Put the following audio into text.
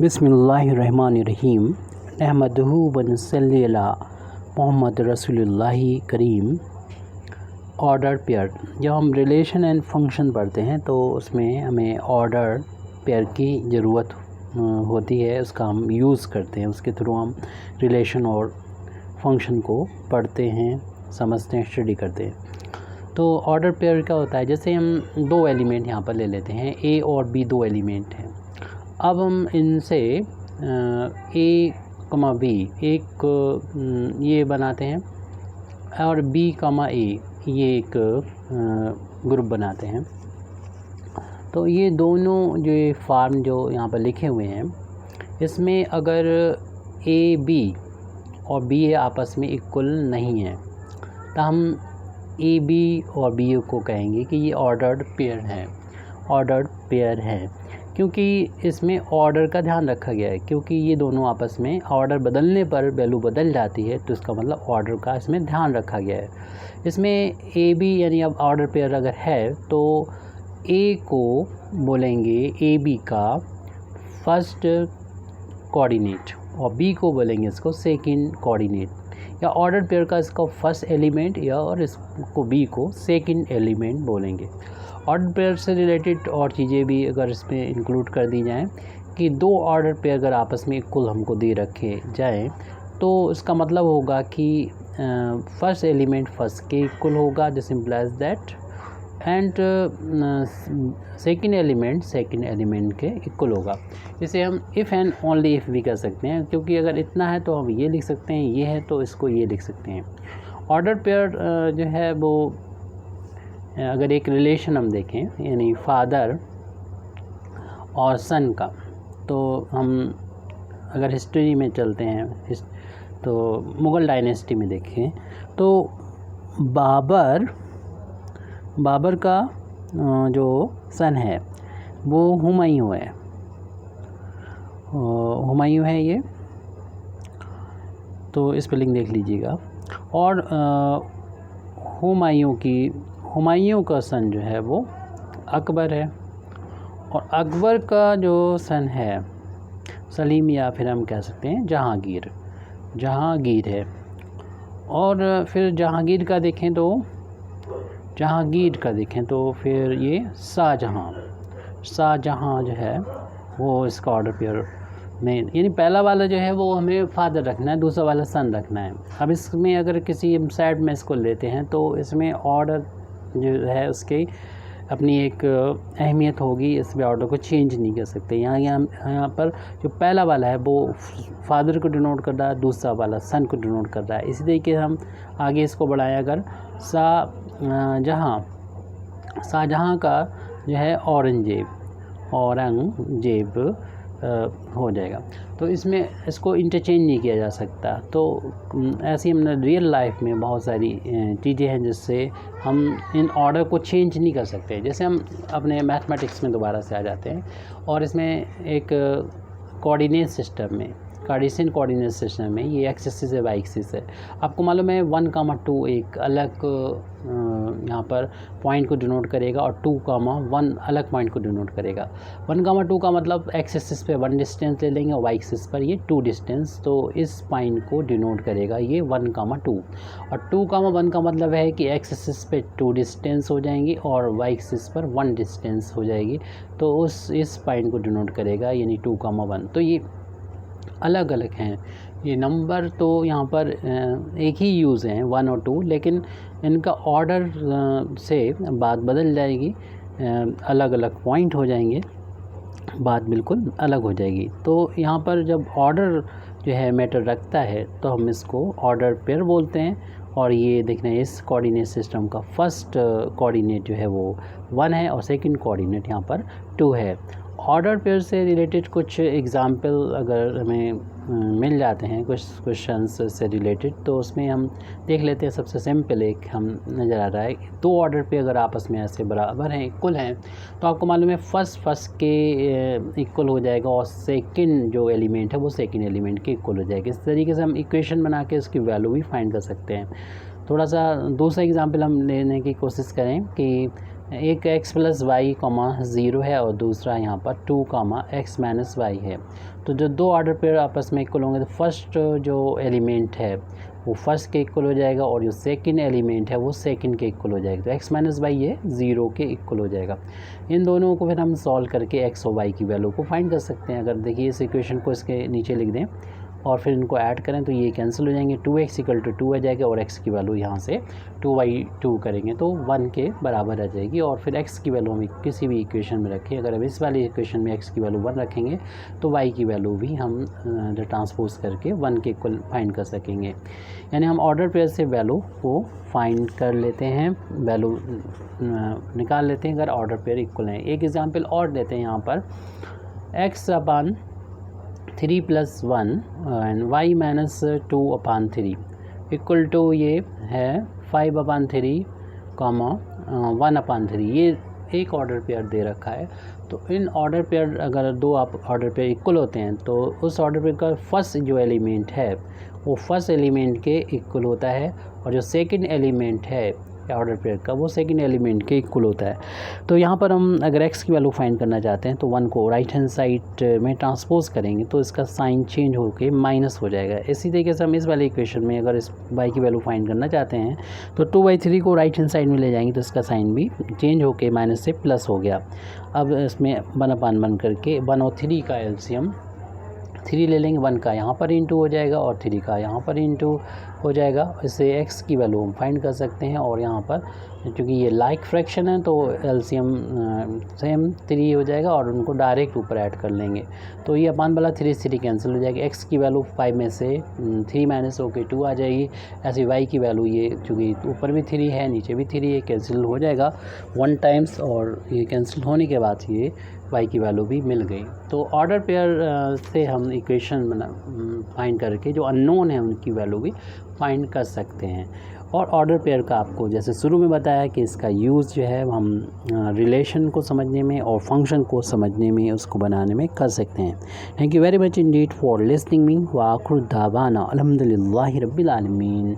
बिस्मिल्लाहिर्रहमानिर्रहीम नहमदुहु व नसल्ली अला मोहम्मद रसूलुल्लाहि करीम। ऑर्डर पेयर, जब हम रिलेशन एंड फंक्शन पढ़ते हैं तो उसमें हमें ऑर्डर पेयर की ज़रूरत होती है, उसका हम यूज़ करते हैं, उसके थ्रू हम रिलेशन और फंक्शन को पढ़ते हैं, समझते हैं, स्टडी करते हैं। तो ऑर्डर पेयर क्या होता है, जैसे हम दो एलिमेंट यहाँ पर ले लेते हैं, ए और बी दो एलिमेंट हैं। अब हम इनसे ए कमा बी एक ये बनाते हैं और बी कमा ए ये एक ग्रुप बनाते हैं। तो ये दोनों जो फार्म जो यहाँ पर लिखे हुए हैं, इसमें अगर ए बी और बी ए आपस में इक्वल नहीं है तो हम ए बी और बी को कहेंगे कि ये ऑर्डर्ड पेयर है, ऑर्डर्ड पेयर है, क्योंकि इसमें ऑर्डर का ध्यान रखा गया है। क्योंकि ये दोनों आपस में ऑर्डर बदलने पर वैल्यू बदल जाती है, तो इसका मतलब ऑर्डर का इसमें ध्यान रखा गया है। इसमें ए बी यानी अब ऑर्डर पेयर अगर है तो ए को बोलेंगे ए बी का फर्स्ट कोऑर्डिनेट और बी को बोलेंगे इसको सेकंड कोऑर्डिनेट, या ऑर्डर पेयर का इसका फर्स्ट एलिमेंट या और इसको बी को सेकंड एलिमेंट बोलेंगे। ऑर्डर पेयर से रिलेटेड और चीज़ें भी अगर इसमें इंक्लूड कर दी जाएं कि दो ऑर्डर पेयर अगर आपस में इक्वल हमको दे रखे जाएं तो इसका मतलब होगा कि फर्स्ट एलिमेंट फर्स्ट के इक्वल होगा, this implies that, and second element के इक्वल होगा। इसे हम इफ़ एंड ओनली इफ़ भी कर सकते हैं, क्योंकि अगर इतना है तो हम ये लिख सकते हैं, ये है तो इसको ये लिख सकते हैं। ऑर्डर पेयर जो है वो अगर एक रिलेशन हम देखें यानी फादर और सन का, तो हम अगर हिस्ट्री में चलते हैं तो मुग़ल डायनेस्टी में देखें तो बाबर का जो सन है वो हुमायूं है, ये तो स्पेलिंग देख लीजिएगा। और हुमायूं का सन जो है वो अकबर है, और अकबर का जो सन है सलीम, या फिर हम कह सकते हैं जहांगीर है। और फिर जहांगीर का देखें तो फिर ये शाहजहां जो है वो इसका ऑर्डर पेयर में, यानी पहला वाला जो है वो हमें फादर रखना है, दूसरा वाला सन रखना है। अब इसमें अगर किसी साइड में इसको लेते हैं तो इसमें ऑर्डर जो है उसकी अपनी एक अहमियत होगी, इसमें ऑर्डर को चेंज नहीं कर सकते। यहाँ पर जो पहला वाला है वो फादर को डिनोट कर रहा है, दूसरा वाला सन को डिनोट कर रहा है। इसी तरीके से हम आगे इसको बढ़ाएं, अगर शाहजहां का जो है औरंगजेब हो जाएगा। तो इसमें इसको इंटरचेंज नहीं किया जा सकता। तो ऐसी हमने रियल लाइफ में बहुत सारी चीज़ें हैं जिससे हम इन ऑर्डर को चेंज नहीं कर सकते। जैसे हम अपने मैथमेटिक्स में दोबारा से आ जाते हैं और इसमें एक कार्टेशियन कोऑर्डिनेट सिस्टम में ये एक्स एक्सिस है, वाई एक्सिस है। आपको मालूम है 1,2 एक अलग यहाँ पर पॉइंट को डिनोट करेगा और 2,1 अलग पॉइंट को डिनोट करेगा। 1,2 का मतलब एक्स एक्सिस पे 1 डिस्टेंस ले लेंगे और वाई एक्सिस पर ये 2 डिस्टेंस, तो इस पॉइंट को डिनोट करेगा ये 1,2। और 2,1 का मतलब है कि एक्स एक्सिस पे 2 डिस्टेंस हो जाएंगी और वाई एक्सिस पर 1 डिस्टेंस हो जाएगी, तो इस पॉइंट को डिनोट करेगा, यानी 2,1। तो ये अलग अलग हैं ये नंबर, तो यहाँ पर एक ही यूज़ हैं 1 और 2, लेकिन इनका ऑर्डर से बात बदल जाएगी, अलग अलग पॉइंट हो जाएंगे, बात बिल्कुल अलग हो जाएगी। तो यहाँ पर जब ऑर्डर जो है मैटर रखता है तो हम इसको ऑर्डर पेयर बोलते हैं। और ये देखना है इस कोऑर्डिनेट सिस्टम का फर्स्ट कोऑर्डिनेट जो है वो 1 है और सेकंड कोऑर्डिनेट यहाँ पर 2 है। ऑर्डर पेयर से रिलेटेड कुछ एग्जाम्पल अगर हमें मिल जाते हैं, कुछ क्वेश्चंस से रिलेटेड, तो उसमें हम देख लेते हैं। सबसे सिंपल एक हम नज़र आ रहा है, दो ऑर्डर पे अगर आपस में ऐसे बराबर हैं, इक्वल हैं, तो आपको मालूम है फर्स्ट के इक्वल हो जाएगा और सेकंड जो एलिमेंट है वो सेकंड एलिमेंट के इक्वल हो जाएगा। इस तरीके से हम इक्वेशन बना के उसकी वैल्यू भी फाइंड कर सकते हैं। थोड़ा सा दूसरा एग्जांपल हम लेने की कोशिश करें कि एक x प्लस वाई कॉमा 0 है और दूसरा यहाँ पर 2 कामा एक्स माइनस वाई है। तो जो दो ऑर्डर पेयर आपस में इक्वल होंगे तो फर्स्ट जो एलिमेंट है वो फर्स्ट के इक्वल हो जाएगा और जो सेकंड एलिमेंट है वो सेकंड के इक्वल हो जाएगा। तो x माइनस वाई ये 0 के इक्वल हो जाएगा। इन दोनों को फिर हम सॉल्व करके x और y की वैल्यू को फाइंड कर सकते हैं। अगर देखिए इस इक्वेशन को इसके नीचे लिख दें और फिर इनको ऐड करें तो ये कैंसिल हो जाएंगे। 2x इक्वल टू 2 आ जाएगा और x की वैल्यू यहाँ से 2y2 करेंगे तो 1 के बराबर आ जाएगी। और फिर x की वैल्यू हम किसी भी इक्वेशन में रखें, अगर हम इस वाली इक्वेशन में x की वैल्यू 1 रखेंगे तो y की वैल्यू भी हम ट्रांसपोज करके 1 के इक्वल फाइंड कर सकेंगे। यानी हम ऑर्डर पेयर से वैल्यू को फाइंड कर लेते हैं, वैल्यू निकाल लेते हैं अगर ऑर्डर पेयर इक्वल हैं। एक एग्जांपल और देते हैं यहाँ पर x upon 3 plus 1 and y minus 2 upon 3 equal to ये है 5 अपान 3 कॉमा 1 अपान 3। ये एक ऑर्डर पेयर दे रखा है। तो इन ऑर्डर पेयर अगर दो आप ऑर्डर पेयर इक्वल होते हैं तो उस ऑर्डर पेयर का फर्स्ट जो एलिमेंट है वो फर्स्ट एलिमेंट के इक्वल होता है और जो सेकंड एलिमेंट है ऑर्डर पेयर का वो सेकंड एलिमेंट के इक्वल होता है। तो यहाँ पर हम अगर x की वैल्यू फाइंड करना चाहते हैं तो 1 को राइट हैंड साइड में ट्रांसपोज करेंगे तो इसका साइन चेंज होके माइनस हो जाएगा। इसी तरीके से हम इस वाले इक्वेशन में अगर इस y की वैल्यू फाइंड करना चाहते हैं तो 2/3 को राइट हैंड साइड में ले जाएंगे तो इसका साइन भी चेंज होके माइनस से प्लस हो गया। अब इसमें 1/1 करके 1 और 3 का एलसीएम 3 ले लेंगे, 1 का यहाँ पर इंटू हो जाएगा और 3 का यहाँ पर इंटू हो जाएगा। इससे x की वैल्यू हम फाइंड कर सकते हैं और यहाँ पर क्योंकि ये लाइक फ्रैक्शन है तो एलसीएम सेम 3 हो जाएगा और उनको डायरेक्ट ऊपर ऐड कर लेंगे तो ये अपान वाला 3 कैंसिल हो जाएगी। x की वैल्यू 5 में से 3 माइनस होकर 2 आ जाएगी। ऐसे y की वैल्यू ये चूँकि ऊपर भी 3 है नीचे भी 3 है कैंसिल हो जाएगा 1 टाइम्स और ये कैंसिल होने के बाद ये y की वैल्यू भी मिल गई। तो ऑर्डर पेयर से हम इक्वेशन फाइंड करके जो अननोन है उनकी वैल्यू भी फाइंड कर सकते हैं। और ऑर्डर पेयर का आपको जैसे शुरू में बताया कि इसका यूज़ जो है हम रिलेशन को समझने में और फंक्शन को समझने में उसको बनाने में कर सकते हैं। Thank you very much Indeed for listening me व आखिर दावाना अल्हम्दुलिल्लाहि रब्बिल आलमीन।